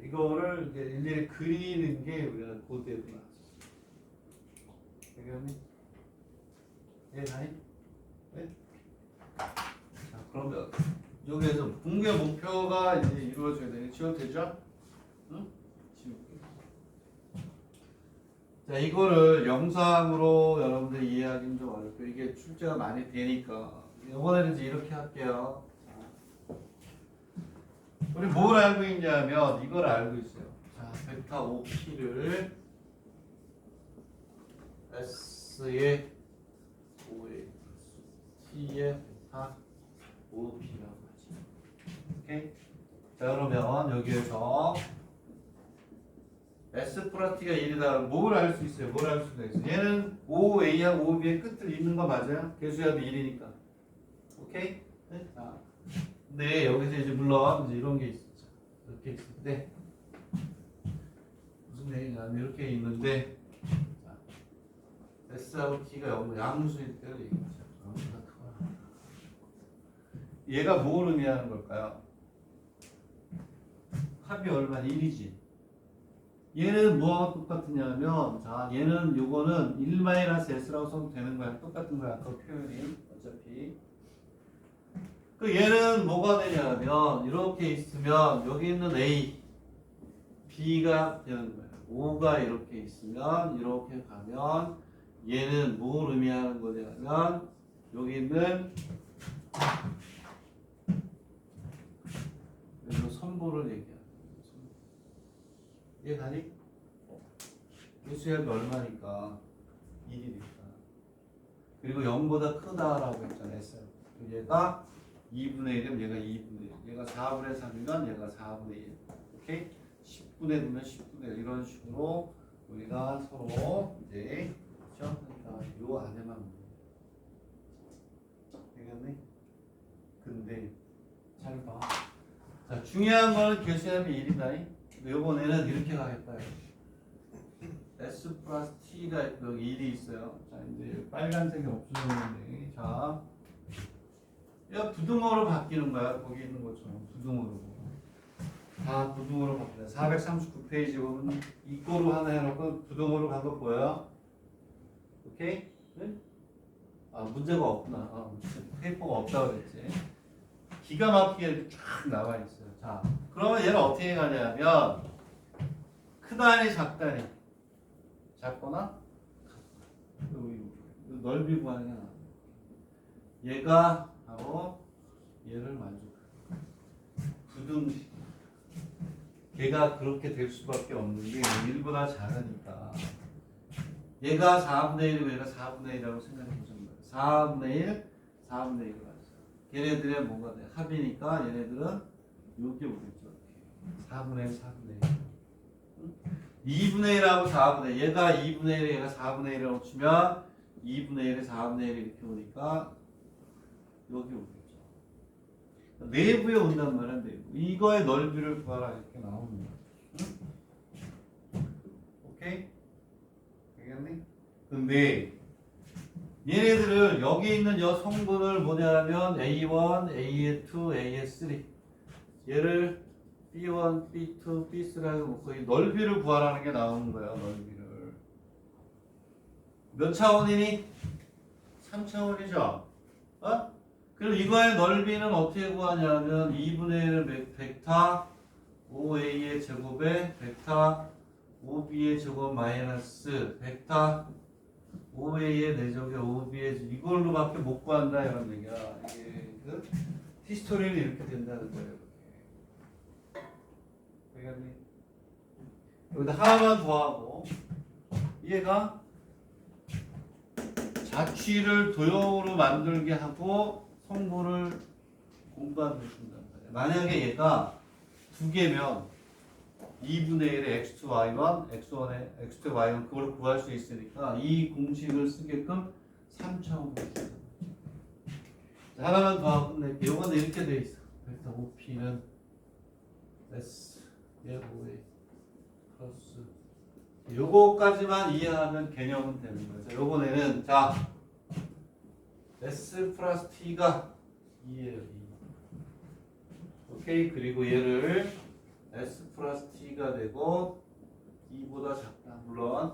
이거를 이렇게 일일이 그리는 게 우리가 고대에 나왔어. 알겠니? 예, 아니? 네? 자, 그러면 여기에서 붕괴 목표가 이제 이루어져야 되는 지워되죠? 응? 지울게. 자, 이거를 영상으로 여러분들 이해하기는 좀 어렵고 이게 출제가 많이 되니까 이번에는 이제 이렇게 할게요. 자, 우리 뭘 알고 있냐면 이걸 알고 있어요. 자, 벡터 OP를 S의 5의 T의 다 5P라고 하지. 오케이? 자, 그러면 여기에서 S 플러스 T가 1이다. 뭘 알 수 있어요? 뭘 알 수가 있어요? 얘는 OA하고 OB의 끝을 잇는 거 맞아요? 개수합이 1이니까. 오케이? 네? 자. 근데 여기서 이제 물론 이제 이런 게 있었죠. 이렇게 있을 때 무슨 얘기냐면 이렇게 있는데 자, S하고 T가 양수일 때를 얘기하죠. 양수가 크거나. 얘가 뭘 의미하는 걸까요? 합이 얼마? 1이지. 얘는 뭐하고 똑같으냐면 자 얘는 요거는 1-s라고 써도 되는 거야. 똑같은 거야. 아까 표현이 어차피. 그 얘는 뭐가 되냐면 이렇게 있으면 여기 있는 A, B가 되는 거예요. O가 이렇게 있으면 이렇게 가면 얘는 뭘 의미하는 거냐면 여기 있는 여기서 선보를 얘기하는 거예요. 이해가니? 개수합이 얼마니까 1이니까. 그리고 0보다 크다라고 했잖아요. 얘가 2분의 1이면 얘가 2분의 1. 얘가 4분의 3이면 얘가 4분의 1. 오케이? 10분의 9면 10분의 1. 이런 식으로 우리가 서로 이제 그렇죠? 그러니까 요 안에만 되겠네? 근데 잘 봐. 자, 중요한 거는 개수합이 1이다. 요번에는 이렇게 가겠다. S 플러스 T가 여기 1이 있어요. 자, 이제 빨간색이 없어졌는데, 자, 얘가 부등호로 바뀌는 거야. 거기 있는 것처럼 부등호로. 다 부등호로 바뀌어요. 439페이지 보면 이거로 하나 해놓고 부등호로 간 거 보여요? 오케이? 네? 아, 문제가 없구나. 페이퍼가 없다고 그랬지. 기가 막히게 이렇게 쫙 나와 있어요. 자, 그러면 얘는 어떻게 가냐면 크다니 작다니 작거나 넓이 구하는 게 나아요. 얘가 바로 얘를 만족해. 부등식. 걔가 그렇게 될 수밖에 없는 게 1보다 작으니까. 얘가 4분의 1이고 얘가 4분의 1이라고 생각해 보시면 돼요. 4분의 1, 4분의 1을 하죠. 걔네들의 뭐가 돼? 합이니까 얘네들은 여기 오겠죠. 4분의 1, 4분의 1. 2분의 1하고 4분의 1. 얘가 2분의 1, 얘가 4분의 1이라고 치면 2분의 1에 4분의 1 이렇게 오니까 여기 오겠죠. 내부에 온단 말이야, 내부. 이거의 넓이를 구하라 이렇게 나오는 거야. 응? 오케이? 되겠니? 근데 얘네들을 여기 있는 여 성분을 뭐냐면 A1, A2, A3 얘를 B1, B2, B3라고 놓고 이 넓이를 구하라는 게 나오는 거예요. 넓이를 몇 차원이니? 3차원이죠. 어? 그럼 이거의 넓이는 어떻게 구하냐면 2분의 1을 벡터 5a의 제곱에 벡터 5b의 제곱 마이너스 벡터 5a의 4제곱에 5b의 이걸로밖에 못 구한다 이런 얘기야. 이게 그 히스토리는 이렇게 된다는 거예요. 되겠니? 여기다 하나만 더하고 얘가 자취를 도형으로 만들게 하고 성분을 공부하게 해준단 말이야. 만약에 얘가 두 개면 2분의 1의 x2y1, x1의 x2y1 그걸 구할 수 있으니까 이 공식을 쓰게끔 3차원으로 하나만 더 하고 끝낼게. 이건 이렇게 돼 있어. 벡터 OP는 S 얘 5A 플러스 요거까지만 이해하면 개념은 되는 거죠. 요번에는 자 S 플러스 T가 2예요. 2. 오케이. 그리고 얘를 S 플러스 T가 되고 2보다 작다. 물론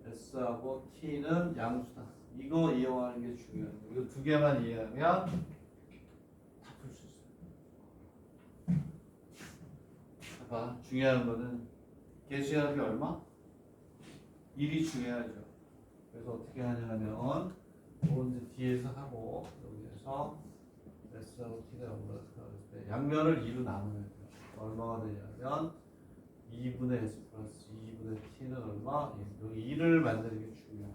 S하고 T는 양수다. 이거 이용하는 게 중요해요. 이거 두 개만 이해하면 다 풀 수 있어요. 봐봐. 중요한 거는 개수합이 얼마? 1이 중요하죠. 그래서 어떻게 하냐면 이제 뒤에서 하고 여기에서 S하고 T가 0보다 크다 그랬을 때 양면을 2로 나눠야 돼요. 얼마가 되냐면 2분의 S 플러스 2분의 T는 얼마? 여기 2를 만드는 게 중요해요.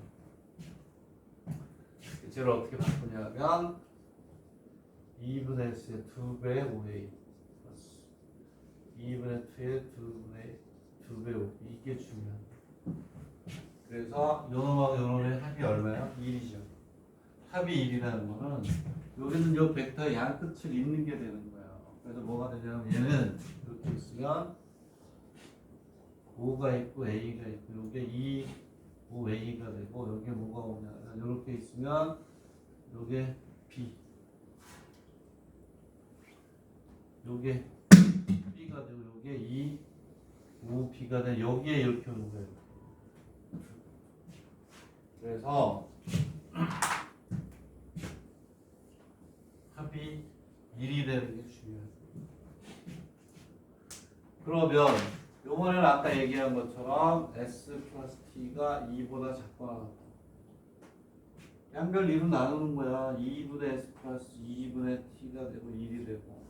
쟤를 어떻게 바꾸냐면 2분의 S의 2배 5A 플러스 2분의 2의 2배 5B 이게 중요해. 그래서 요놈하고 요놈의 합이 얼마야? 1이죠. 합이 1이라는 거는 여기는 요 벡터의 양 끝을 잇는 게 되는 거야. 그래서 뭐가 되냐면 얘는 이렇게 있으면 5가 있고 A가 있고 요게 2, 5A가 되고 여기에 뭐가 오냐 이렇게 있으면 요게 B 요게 B가 되고 요게 2, 5B가 되고 여기에 이렇게 오는 거예요. 그래서 합이 1이 되는 게 중요해요. 그러면 요번에는 아까 얘기한 것처럼 S 플러스 T가 2보다 작거나 같다. 양별 2로 나누는 거야. 2분의 S 플러스 2분의 T가 되고 1이 되고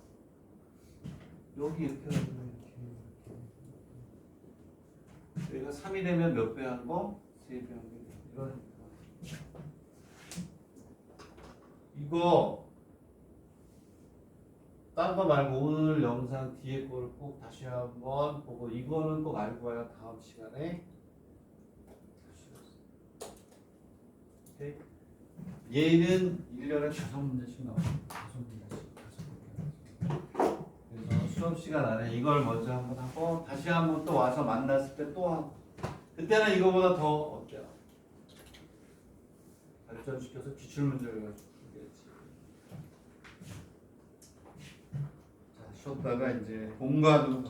여기 이렇게 나누면 이렇게 여기가 3이 되면 몇 배 하는 거? 3배 하는 거. 이러니까 이거 딴 거 말고 오늘 영상 뒤에 거를 꼭 다시 한번 보고 이거는 꼭 알고 와야 다음 시간에 오케이? 얘는 1년에 5문제씩 나와요. 5문제씩. 그래서 수업 시간 안에 이걸 먼저 한번 하고 다시 한번 또 와서 만났을 때 또 하고 그때는 이거보다 더 어때요? 발전시켜서 기출문제를 가지고 풀겠지. 자, 쉬었다가 이제 공과도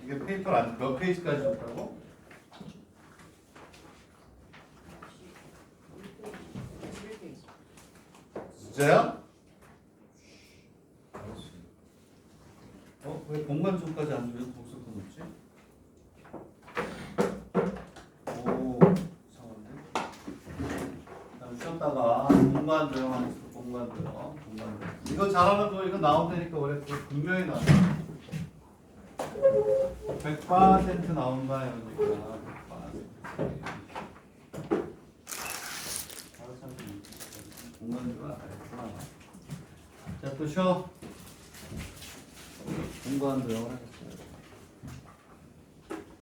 이게 페이퍼 몇 페이지까지 줬다고? 진짜요? 알았어. 왜 공간 쪽까지 안 줘요? 거기서 더 높지? 오, 이상한데? 그다음 쉬었다가 공간 조형하면서 공간 조형. 이거 잘하면 또 이거 나온다니까 원래 그거 분명히 나와. 100% 나온다 이러니까 100%. 공간 조형 알았구나. 자, 또 쉬어. 공간 조형을 하겠습니다.